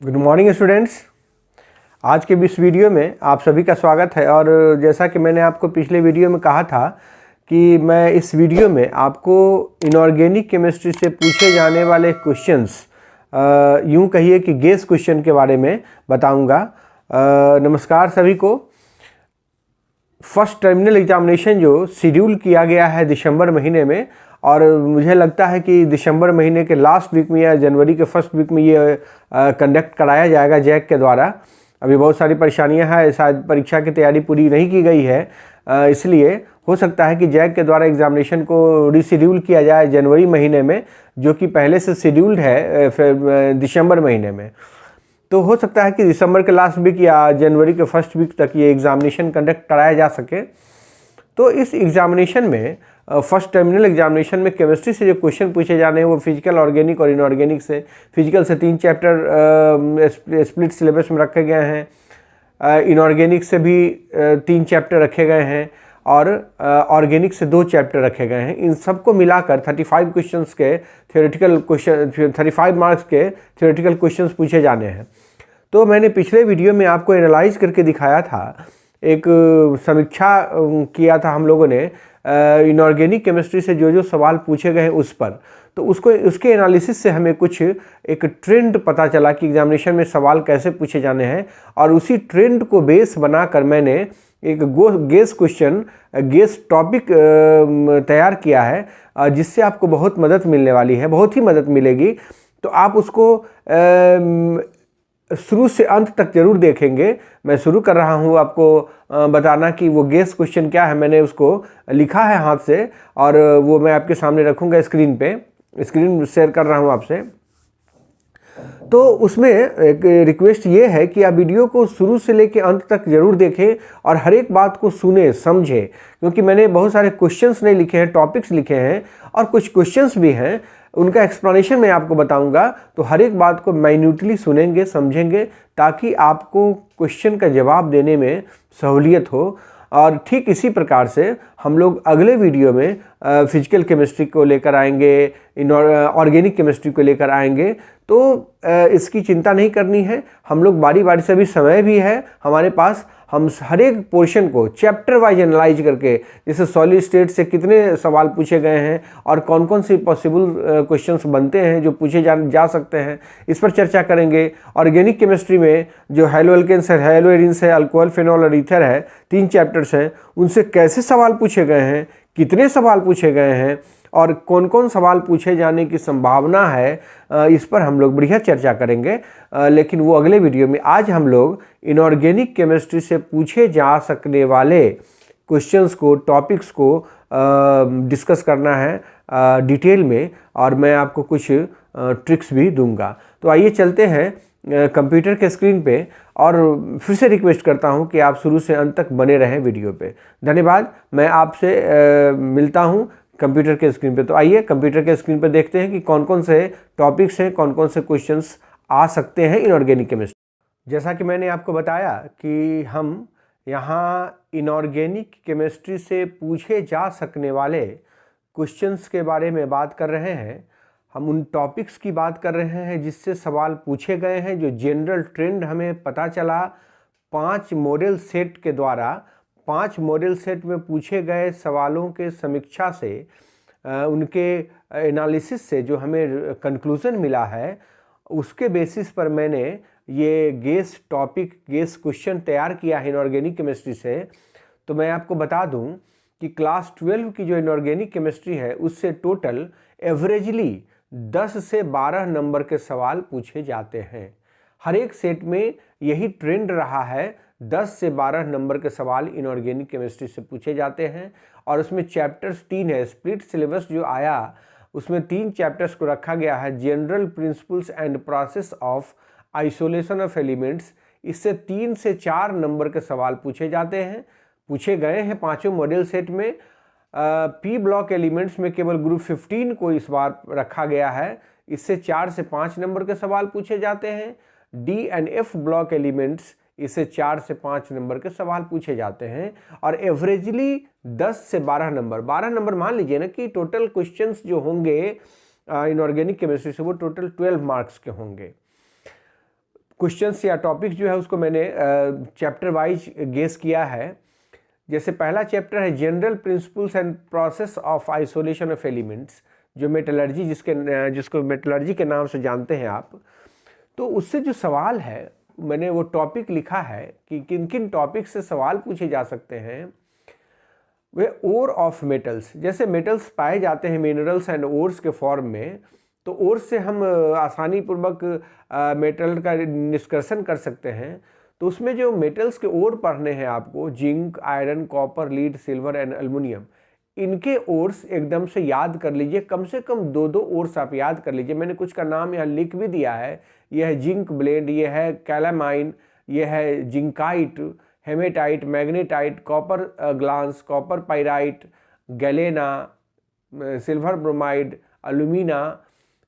Good morning students. आज के इस वीडियो में आप सभी का स्वागत है। और जैसा कि मैंने आपको पिछले वीडियो में कहा था कि मैं इस वीडियो में आपको इनऑर्गेनिक केमिस्ट्री से पूछे जाने वाले क्वेश्चंस, यूँ कहिए कि गेस क्वेश्चन के बारे में बताऊंगा। नमस्कार सभी को। फर्स्ट टर्मिनल एग्जामिनेशन जो शेड्यूल किया गया है दिसंबर महीने में, और मुझे लगता है कि दिसंबर महीने के लास्ट वीक में या जनवरी के फर्स्ट वीक में ये कंडक्ट कराया जाएगा जैक के द्वारा। अभी बहुत सारी परेशानियां हैं, शायद परीक्षा की तैयारी पूरी नहीं की गई है, इसलिए हो सकता है कि जैक के द्वारा एग्जामिनेशन को रीशेड्यूल किया जाए जनवरी महीने में, जो कि पहले से शेड्यूल्ड है फिर दिसंबर महीने में। तो हो सकता है कि दिसंबर के लास्ट वीक या जनवरी के फर्स्ट वीक तक ये एग्जामिनेशन कंडक्ट कराया जा सके। तो इस एग्जामिनेशन में फर्स्ट टर्मिनल एग्जामिनेशन में केमिस्ट्री से जो क्वेश्चन पूछे जाने हैं वो फिजिकल, ऑर्गेनिक और इनऑर्गेनिक से। फिजिकल से 3 चैप्टर स्प्लिट सिलेबस में रखे गए हैं, इनऑर्गेनिक से भी 3 चैप्टर रखे गए हैं और ऑर्गेनिक से 2 चैप्टर रखे गए हैं। इन सबको मिलाकर 35 क्वेश्चंस के थ्योरेटिकल क्वेश्चन, 35 मार्क्स के थ्योरेटिकल क्वेश्चंस पूछे जाने हैं। तो मैंने पिछले वीडियो में आपको एनालाइज करके दिखाया था, एक समीक्षा किया था हम लोगों ने इनऑर्गेनिक केमिस्ट्री से जो सवाल पूछे गए हैं उस पर। तो उसके एनालिसिस से हमें कुछ एक ट्रेंड पता चला कि एग्जामिनेशन में सवाल कैसे पूछे जाने हैं, और उसी ट्रेंड को बेस बनाकर मैंने एक गेस क्वेश्चन, गेस टॉपिक तैयार किया है, जिससे आपको बहुत मदद मिलने वाली है, बहुत ही मदद मिलेगी। तो आप उसको शुरू से अंत तक जरूर देखेंगे। मैं शुरू कर रहा हूं आपको बताना कि वो गेस क्वेश्चन क्या है। मैंने उसको लिखा है हाथ से और वो मैं आपके सामने रखूंगा स्क्रीन पे, स्क्रीन शेयर कर रहा हूं आपसे। तो उसमें एक रिक्वेस्ट ये है कि आप वीडियो को शुरू से लेकर अंत तक जरूर देखें और हर एक बात को सुने समझें, क्योंकि मैंने बहुत सारे क्वेश्चंस नहीं लिखे हैं, टॉपिक्स लिखे हैं और कुछ क्वेश्चंस भी हैं, उनका एक्सप्लेनेशन मैं आपको बताऊंगा। तो हर एक बात को माइन्यूटली सुनेंगे, समझेंगे, ताकि आपको क्वेश्चन का जवाब देने में सहूलियत हो। और ठीक इसी प्रकार से हम लोग अगले वीडियो में फिजिकल केमिस्ट्री को लेकर आएंगे, ऑर्गेनिक केमिस्ट्री को लेकर आएंगे। तो इसकी चिंता नहीं करनी है, हम लोग बारी बारी से, भी समय भी है हमारे पास, हम हर एक पोर्शन को चैप्टर वाइज एनालाइज करके, जैसे सॉलिड स्टेट से कितने सवाल पूछे गए हैं और कौन कौन से पॉसिबल क्वेश्चंस बनते हैं जो पूछे जा सकते हैं, इस पर चर्चा करेंगे। ऑर्गेनिक केमिस्ट्री में जो हैलो एल्केन्स है, हैलो एरिन्स है, अल्कोहल, फेनॉल और ईथर है, 3 चैप्टर्स हैं, उनसे कैसे सवाल पूछे गए हैं, कितने सवाल पूछे गए हैं और कौन कौन सवाल पूछे जाने की संभावना है, इस पर हम लोग बढ़िया चर्चा करेंगे, लेकिन वो अगले वीडियो में। आज हम लोग इनऑर्गेनिक केमिस्ट्री से पूछे जा सकने वाले क्वेश्चंस को, टॉपिक्स को डिस्कस करना है डिटेल में, और मैं आपको कुछ ट्रिक्स भी दूंगा। तो आइए चलते हैं कंप्यूटर के स्क्रीन पे, और फिर से रिक्वेस्ट करता हूं कि आप शुरू से अंत तक बने रहें वीडियो पे। धन्यवाद। मैं आपसे मिलता हूं कंप्यूटर के स्क्रीन पे। तो आइए कंप्यूटर के स्क्रीन पे देखते हैं कि कौन कौन से टॉपिक्स हैं, कौन कौन से क्वेश्चंस आ सकते हैं इनऑर्गेनिक केमिस्ट्री। जैसा कि मैंने आपको बताया कि हम यहाँ इनऑर्गेनिक केमिस्ट्री से पूछे जा सकने वाले क्वेश्चंस के बारे में बात कर रहे हैं। हम उन टॉपिक्स की बात कर रहे हैं जिससे सवाल पूछे गए हैं, जो जनरल ट्रेंड हमें पता चला 5 मॉडल सेट के द्वारा। 5 मॉडल सेट में पूछे गए सवालों के समीक्षा से, उनके एनालिसिस से जो हमें कंक्लूजन मिला है, उसके बेसिस पर मैंने ये गेस टॉपिक, गेस क्वेश्चन तैयार किया है इनऑर्गेनिक केमिस्ट्री से। तो मैं आपको बता दूं कि क्लास 12 की जो इनऑर्गेनिक केमिस्ट्री है उससे टोटल एवरेजली 10 से 12 नंबर के सवाल पूछे जाते हैं। हर एक सेट में यही ट्रेंड रहा है, 10 से 12 नंबर के सवाल इनऑर्गेनिक केमिस्ट्री से पूछे जाते हैं। और उसमें चैप्टर्स 3 है, स्प्लिट सिलेबस जो आया उसमें 3 चैप्टर्स को रखा गया है। General principles and process of isolation of elements, इससे 3 से 4 नंबर के सवाल पूछे जाते हैं, पूछे गए हैं 5 मॉडल सेट में। पी ब्लॉक एलिमेंट्स में केवल ग्रुप 15 को इस बार रखा गया है, इससे 4 से 5 नंबर के सवाल पूछे जाते हैं। D and F block elements, इससे 4 से 5 नंबर के सवाल पूछे जाते हैं। और एवरेजली 10 से 12 नंबर, 12 नंबर मान लीजिए ना कि टोटल क्वेश्चंस जो होंगे इनऑर्गेनिक केमिस्ट्री से वो टोटल 12 मार्क्स के होंगे। क्वेश्चंस या टॉपिक जो है उसको मैंने चैप्टर वाइज गेस किया है। जैसे पहला चैप्टर है general principles and process of isolation of elements, जो मेटलर्जी जिसको मेटलर्जी के नाम से जानते हैं आप। तो उससे जो सवाल है मैंने वो टॉपिक लिखा है कि किन किन टॉपिक से सवाल पूछे जा सकते हैं। वे ओर ऑफ मेटल्स, जैसे मेटल्स पाए जाते हैं मिनरल्स एंड ओर्स के फॉर्म में, तो ओर्स से हम आसानी पूर्वक मेटल का निष्कर्षण कर सकते हैं। तो उसमें जो मेटल्स के ओर पढ़ने हैं आपको, zinc, iron, copper, lead, silver and aluminium, इनके ओर्स एकदम से याद कर लीजिए। कम से कम 2-2 ओर्स आप याद कर लीजिए। मैंने कुछ का नाम यहाँ लिख भी दिया है। यह है जिंक ब्लेंड, यह है कैलामाइन, यह है zincite, hematite, magnetite, copper glance, copper pyrite, galena, silver bromide, alumina,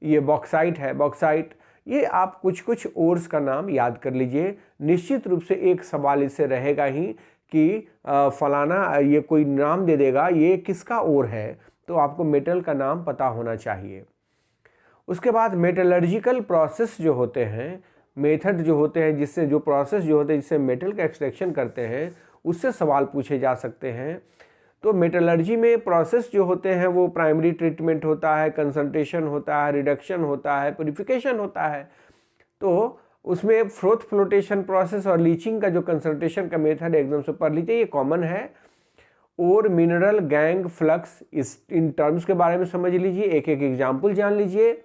ये बॉक्साइट है, बॉक्साइट। ये आप कुछ कुछ ओर्स का नाम याद कर लीजिए। निश्चित रूप से एक सवाल इससे रहेगा ही कि फलाना, ये कोई नाम दे देगा, ये किसका ओर है, तो आपको मेटल का नाम पता होना चाहिए। उसके बाद मेटलर्जिकल प्रोसेस जो होते हैं, मेथड जो होते हैं, जिससे जो प्रोसेस जो होते हैं जिससे मेटल का एक्सट्रैक्शन करते हैं, उससे सवाल पूछे जा सकते हैं। तो मेटलर्जी में प्रोसेस जो होते हैं वो प्राइमरी ट्रीटमेंट होता है, कंसंट्रेशन होता है, रिडक्शन होता है, प्यूरिफिकेशन होता है। तो उसमें फ्रोथ फ्लोटेशन प्रोसेस और लीचिंग का जो कंसंट्रेशन का मेथड एकदम से पढ़ लीजिए, ये कॉमन है। और mineral, gang, flux, in terms के बारे में समझ लीजिए, एक एक एग्जाम्पल जान लीजिए।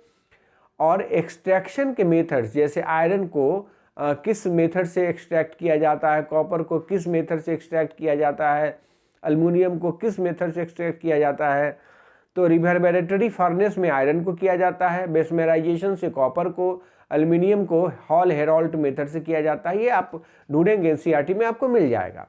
और एक्सट्रैक्शन के मेथड्स, जैसे आयरन को किस मेथड से एक्सट्रैक्ट किया जाता है, कॉपर को किस मेथड से एक्सट्रैक्ट किया जाता है, एल्युमिनियम को किस मेथड से एक्सट्रैक्ट किया जाता है। तो रिवर्बरेटरी फर्नेस में आयरन को किया जाता है, मेस्मराइजेशन से कॉपर को, एल्युमिनियम को हॉल हेराल्ट मेथड से किया जाता है। ये आप ढूंढेंगे एनसीईआरटी में, आपको मिल जाएगा।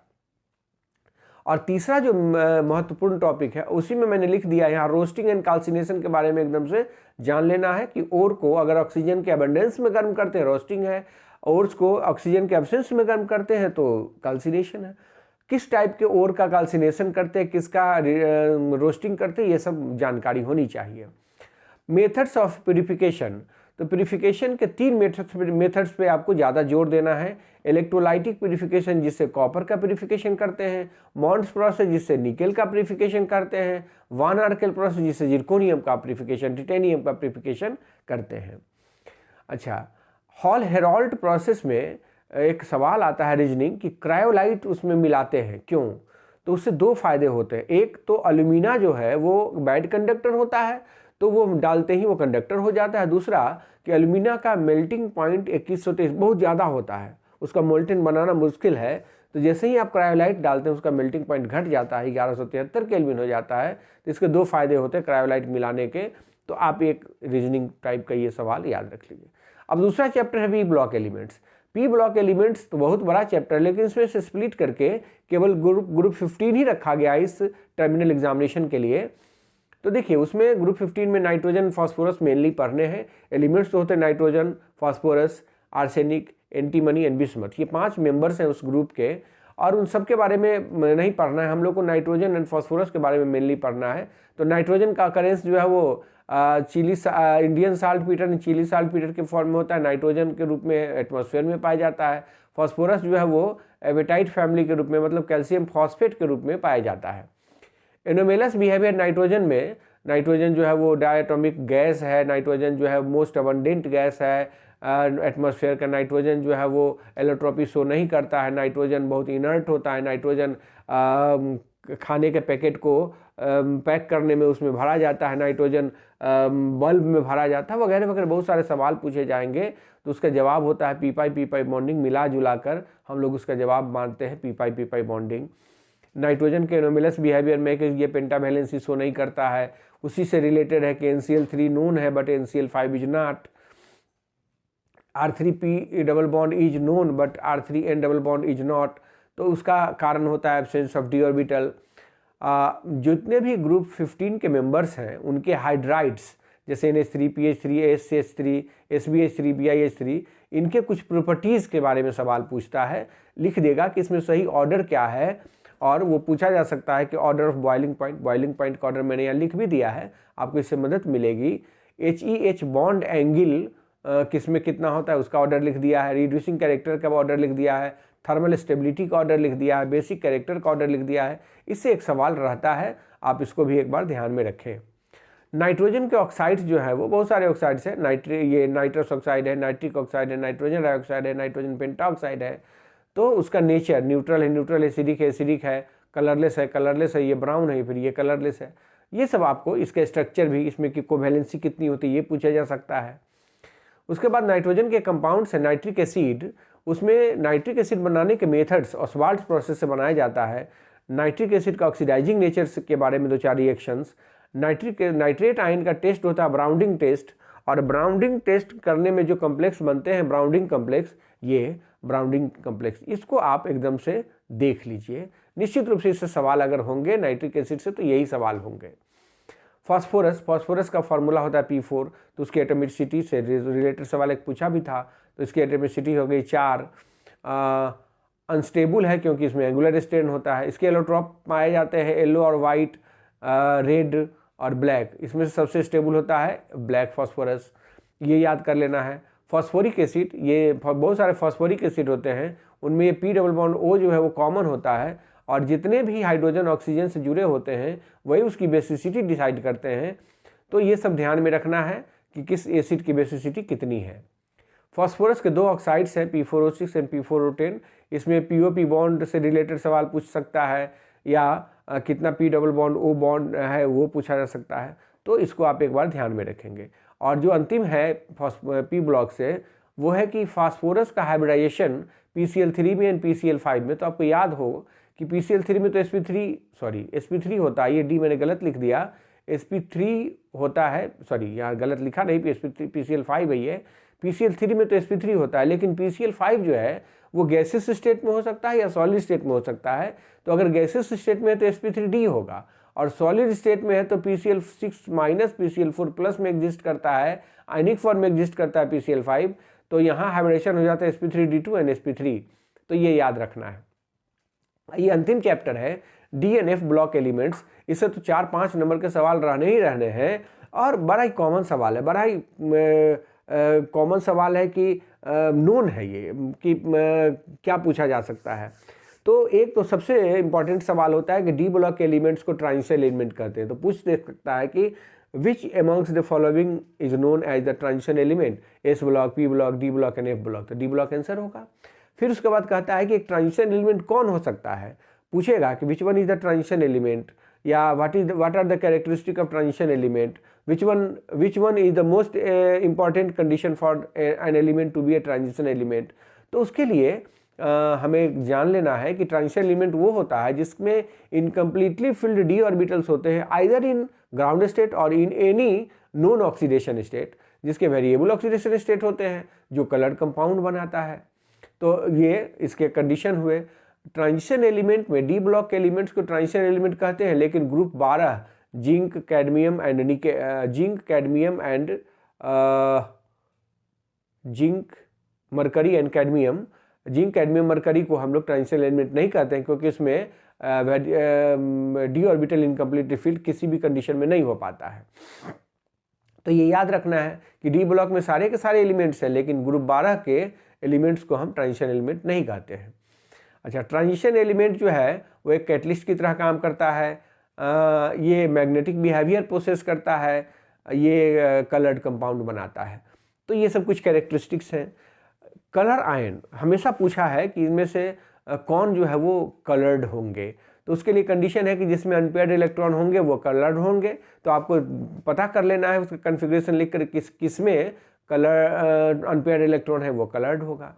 और तीसरा जो महत्वपूर्ण टॉपिक है उसी में मैंने लिख दिया है यहाँ, रोस्टिंग एंड कैल्सिनेशन के बारे में एकदम से जान लेना है कि ओर को अगर ऑक्सीजन के अबंडेंस में गर्म करते हैं रोस्टिंग है, ओर्स को ऑक्सीजन के एब्सेंस में गर्म करते हैं तो कैल्सिनेशन है। किस टाइप के ओर का कैल्सिनेशन करते हैं, किसका रोस्टिंग करते हैं, ये सब जानकारी होनी चाहिए। मेथड्स ऑफ प्यूरिफिकेशन, तो प्यूरिफिकेशन के 3 मेथड्स पे आपको ज़्यादा जोर देना है। इलेक्ट्रोलाइटिक प्यूरिफिकेशन, जिससे कॉपर का प्यूरिफिकेशन करते हैं, मॉन्ड्स प्रोसेस जिससे निकेल का प्यूरिफिकेशन करते हैं, वान आर्केल प्रोसेस जिससे जिरकोनियम का प्यूरिफिकेशन, टिटेनियम का प्यूरिफिकेशन करते हैं। अच्छा, हॉल हेराल्ट प्रोसेस में एक सवाल आता है रीजनिंग कि क्रायोलाइट उसमें मिलाते हैं क्यों, तो उससे 2 फायदे होते हैं। एक तो अलुमिना जो है वो बैड कंडक्टर होता है, तो वो डालते ही वो कंडक्टर हो जाता है। दूसरा कि एल्यूमिना का मेल्टिंग पॉइंट 2123 बहुत ज़्यादा होता है, उसका मोल्टेन बनाना मुश्किल है। तो जैसे ही आप क्रायोलाइट डालते हैं उसका मेल्टिंग पॉइंट घट जाता है, 1173 केल्विन हो जाता है। तो इसके 2 फायदे होते हैं क्रायोलाइट मिलाने के। तो आप एक रीजनिंग टाइप का ये सवाल याद रख लीजिए। अब दूसरा चैप्टर है P block elements. P block elements तो बहुत बड़ा चैप्टर है, लेकिन इसमें से स्प्लिट करके केवल ग्रुप 15 ही रखा गया इस टर्मिनल एग्जामिनेशन के लिए। तो देखिए उसमें ग्रुप 15 में नाइट्रोजन, फास्फोरस मेनली पढ़ने हैं। एलिमेंट्स तो होते हैं nitrogen, phosphorus, arsenic, antimony and bismuth, ये 5 मेंबर्स हैं उस ग्रुप के। और उन सब के बारे में नहीं पढ़ना है हम लोग को, नाइट्रोजन एंड फास्फोरस के बारे में मेनली पढ़ना है। तो नाइट्रोजन का अकरेंस जो है वो Indian saltpetre, Chile saltpetre के फॉर्म में होता है, नाइट्रोजन के रूप में एटमॉस्फेयर में पाया जाता है। फास्फोरस जो है वो एवेटाइट फैमिली के रूप में, मतलब कैल्शियम फॉस्फेट के रूप में पाया जाता है। एनोमेलस बिहेवियर नाइट्रोजन में, नाइट्रोजन जो है वो डायटोमिक गैस है, नाइट्रोजन जो है मोस्ट अबंडेंट गैस है एटमॉस्फेयर का। नाइट्रोजन जो है वो एलोट्रोपी शो नहीं करता है, नाइट्रोजन बहुत इनर्ट होता है, नाइट्रोजन खाने के पैकेट को पैक करने में उसमें भरा जाता है, नाइट्रोजन बल्ब में भरा जाता है, वगैरह वगैरह बहुत सारे सवाल पूछे जाएंगे। तो उसका जवाब होता है पी पाई बॉन्डिंग, मिला जुला कर हम लोग उसका जवाब मानते हैं पी पाई बॉन्डिंग। नाइट्रोजन के एनोमेलस बिहेवियर में कि ये पेंटावैलेंसी शो नहीं करता है, उसी से रिलेटेड है कि NCl3 नोन है but NCl5 is not, R3p double bond is known but R3n double bond is not. तो उसका कारण होता है एब्सेंस ऑफ डी ऑर्बिटल। जितने भी ग्रुप 15 के मेंबर्स हैं उनके हाइड्राइड्स जैसे NH3, PH3, SCH3, SBH3, BiH3, इनके कुछ प्रॉपर्टीज़ के बारे में सवाल पूछता है। लिख देगा कि इसमें सही ऑर्डर क्या है, और वो पूछा जा सकता है कि ऑर्डर ऑफ बॉइलिंग पॉइंट का ऑर्डर मैंने यहाँ लिख भी दिया है, आपको इससे मदद मिलेगी। HEH बॉन्ड एंगल किस में कितना होता है उसका ऑर्डर लिख दिया है, रिड्यूसिंग कैरेक्टर का ऑर्डर लिख दिया है, थर्मल स्टेबिलिटी का ऑर्डर लिख दिया है, बेसिक कैरेक्टर का ऑर्डर लिख दिया है। इससे एक सवाल रहता है, आप इसको भी एक बार ध्यान में रखें। नाइट्रोजन के ऑक्साइड्स जो है वो बहुत सारे ऑक्साइड्स हैं, ये नाइट्रस ऑक्साइड है, नाइट्रिक ऑक्साइड है, नाइट्रोजन डाइऑक्साइड है, नाइट्रोजन पेंटाऑक्साइड है। तो उसका नेचर न्यूट्रल है, न्यूट्रल एसिडिक है, कलरलेस है, ये ब्राउन है, फिर ये कलरलेस है। ये सब आपको इसका स्ट्रक्चर भी, इसमें की कोवैलेंसी कितनी होती है ये पूछा जा सकता है। उसके बाद नाइट्रोजन के कंपाउंड्स है नाइट्रिक एसिड, उसमें नाइट्रिक एसिड बनाने के मेथड्स ऑस्वाल्ड प्रोसेस से बनाया जाता है। नाइट्रिक एसिड का ऑक्सीडाइजिंग नेचर के बारे में 2-4 रिएक्शंस। नाइट्रेट आयन का टेस्ट होता है ब्राउनिंग टेस्ट, और ब्राउनिंग टेस्ट करने में जो कम्प्लेक्स बनते हैं ब्राउनिंग कम्प्लेक्स, ये ब्राउनिंग कम्प्लेक्स, इसको आप एकदम से देख लीजिए। निश्चित रूप से इससे सवाल अगर होंगे नाइट्रिक एसिड से तो यही सवाल होंगे। फास्फोरस का फॉर्मूला होता है P4, तो उसकी एटॉमिसिटी से रिलेटेड सवाल एक पूछा भी था, तो इसकी एटॉमिसिटी हो गई 4। अनस्टेबल है क्योंकि इसमें एंगुलर स्ट्रेन होता है। इसके एलोट्रॉप पाए जाते हैं येलो और वाइट, रेड और ब्लैक। इसमें से सबसे स्टेबल होता है ब्लैक फास्फोरस, ये याद कर लेना है। फास्फोरिक एसिड, ये बहुत सारे फास्फोरिक एसिड होते हैं, उनमें ये P डबल बॉन्ड O जो है वो कॉमन होता है, और जितने भी हाइड्रोजन ऑक्सीजन से जुड़े होते हैं वही उसकी बेसिसिटी डिसाइड करते हैं। तो ये सब ध्यान में रखना है कि किस एसिड की बेसिसिटी कितनी है। फास्फोरस के 2 ऑक्साइड्स हैं P4O6 एंड P4O10, इसमें POP बॉन्ड से रिलेटेड सवाल पूछ सकता है, या कितना P double bond O bond है वो पूछा जा सकता है, तो इसको आप एक बार ध्यान में रखेंगे। और जो अंतिम है P ब्लॉक से, वो है कि फास्फोरस का हाइब्रिडाइजेशन PCl3 में एंड PCl5 में। तो आपको याद हो कि PCl3 में तो sp3 होता है, ये D मैंने गलत लिख दिया, sp3 होता है, यहाँ गलत लिखा नहीं, PCl5 है ये। PCl3 में तो sp3 होता है, लेकिन PCl5 जो है वो गैसेस स्टेट में हो सकता है या सॉलिड स्टेट में हो सकता है। तो अगर गैसेस स्टेट में है तो sp3d होगा, और सॉलिड स्टेट में है तो PCl6 माइनस PCl4 प्लस में एग्जिस्ट करता है, आयनिक फॉर्म में एग्जिस्ट करता है PCl5, तो यहाँ हाइब्रिडेशन हो जाता है sp3d2 एंड sp3। तो ये याद रखना है। ये अंतिम चैप्टर है DNF ब्लॉक एलिमेंट्स। इससे तो 4-5 नंबर के सवाल रहने ही रहने हैं, और बड़ा ही कॉमन सवाल है, बड़ा ही कॉमन सवाल है कि नोन है ये कि क्या पूछा जा सकता है। तो एक तो सबसे इंपॉर्टेंट सवाल होता है कि D ब्लॉक के एलिमेंट्स को ट्रांजिशन एलिमेंट कहते हैं। तो पूछ दे सकता है कि which amongst the following is known as the transition element, S block, P block, D block and F block. तो D ब्लॉक आंसर होगा। फिर उसके बाद कहता है कि एक ट्रांजिशन एलिमेंट कौन हो सकता है, पूछेगा कि which one is the transition element, या what are the characteristic of transition element, which one is the most important condition for an element to be a transition element. तो उसके लिए हमें जान लेना है कि ट्रांजिशन एलिमेंट वो होता है जिसमें इनकम्प्लीटली फिल्ड d ऑर्बिटल्स होते हैं, आइदर इन ग्राउंड स्टेट और in any non oxidation state, जिसके वेरिएबल ऑक्सीडेशन स्टेट होते हैं जो कलर्ड कंपाउंड बनाता है। तो ये इसके कंडीशन हुए। ट्रांजिशन एलिमेंट में D ब्लॉक के एलिमेंट्स को ट्रांजिशन एलिमेंट कहते हैं, लेकिन group 12 zinc cadmium and zinc mercury and cadmium, zinc cadmium mercury को हम लोग ट्रांजिशन एलिमेंट नहीं कहते हैं, क्योंकि इसमें d ऑर्बिटल इनकम्प्लीट फिल्ड किसी भी कंडीशन में नहीं हो पाता है। तो ये याद रखना है कि D ब्लॉक में सारे के सारे एलिमेंट्स हैं, लेकिन ग्रुप 12 के एलिमेंट्स को हम ट्रांजिशन एलिमेंट नहीं कहते हैं। अच्छा, ट्रांजिशन एलिमेंट जो है वो एक कैटलिस्ट की तरह काम करता है, ये मैग्नेटिक बिहेवियर प्रोसेस करता है, ये कलर्ड कंपाउंड बनाता है। तो ये सब कुछ कैरेक्टरिस्टिक्स हैं। कलर आयन हमेशा पूछा है कि इनमें से कौन जो है वो कलर्ड होंगे, तो उसके लिए कंडीशन है कि जिसमें अनपेयर्ड इलेक्ट्रॉन होंगे वो कलर्ड होंगे। तो आपको पता कर लेना है उसका कन्फिग्रेशन लिख कर किस में कलर अनपेयर्ड इलेक्ट्रॉन है वो कलर्ड होगा।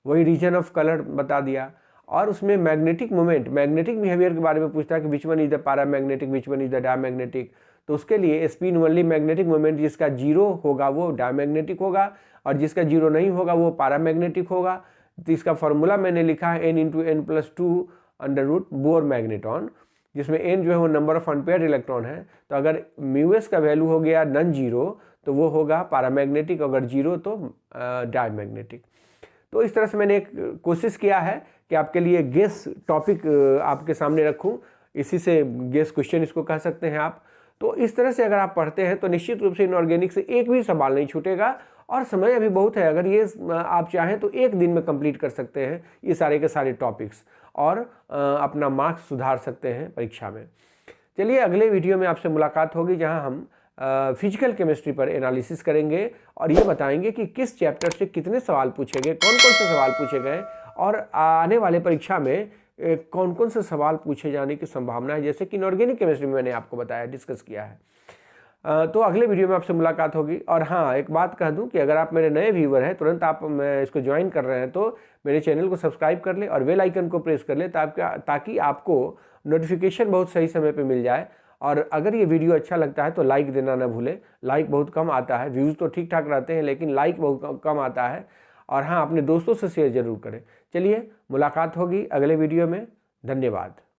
वही रीजन ऑफ कलर बता दिया। और उसमें मैग्नेटिक मोमेंट, मैग्नेटिक बिहेवियर के बारे में पूछता है कि which one is the paramagnetic, which one is the diamagnetic. तो उसके लिए स्पिन ओनली मैग्नेटिक मोमेंट जिसका 0 होगा वो डायमैग्नेटिक होगा, और जिसका 0 नहीं होगा वो पैरामैग्नेटिक होगा। तो इसका फॉर्मूला मैंने लिखा है n×n+2 under root Bohr magneton, जिसमें n जो है वो नंबर ऑफ अनपेयर्ड इलेक्ट्रॉन है। तो अगर μs का वैल्यू हो गया नन जीरो तो वो होगा पैरामैग्नेटिक, अगर 0 तो डायमैग्नेटिक। तो इस तरह से मैंने एक कोशिश किया है कि आपके लिए गेस टॉपिक आपके सामने रखूं, इसी से गेस क्वेश्चन इसको कह सकते हैं आप। तो इस तरह से अगर आप पढ़ते हैं तो निश्चित रूप से इनऑर्गेनिक से एक भी सवाल नहीं छूटेगा, और समय अभी बहुत है। अगर ये आप चाहें तो एक दिन में कंप्लीट कर सकते हैं ये सारे के सारे टॉपिक्स, और अपना मार्क्स सुधार सकते हैं परीक्षा में। चलिए अगले वीडियो में आपसे मुलाकात होगी, जहां हम फिजिकल केमिस्ट्री पर एनालिसिस करेंगे और ये बताएंगे कि किस चैप्टर से कितने सवाल पूछे गए, कौन कौन से सवाल पूछे गए, और आने वाले परीक्षा में कौन कौन से सवाल पूछे जाने की संभावना है, जैसे कि इनऑर्गेनिक केमिस्ट्री में मैंने आपको बताया, डिस्कस किया है। तो अगले वीडियो में आपसे मुलाकात होगी। और हाँ, एक बात कह दूं कि अगर आप मेरे नए व्यूवर हैं, तुरंत आप मैं इसको ज्वाइन कर रहे हैं, तो मेरे चैनल को सब्सक्राइब कर ले और बेल आइकन को प्रेस कर ले, ताकि आपको नोटिफिकेशन बहुत सही समय पे मिल जाए। और अगर ये वीडियो अच्छा लगता है तो लाइक देना ना भूलें। लाइक बहुत कम आता है, व्यूज़ तो ठीक ठाक रहते हैं, लेकिन लाइक बहुत कम आता है। और हाँ, अपने दोस्तों से शेयर ज़रूर करें। चलिए मुलाकात होगी अगले वीडियो में। धन्यवाद।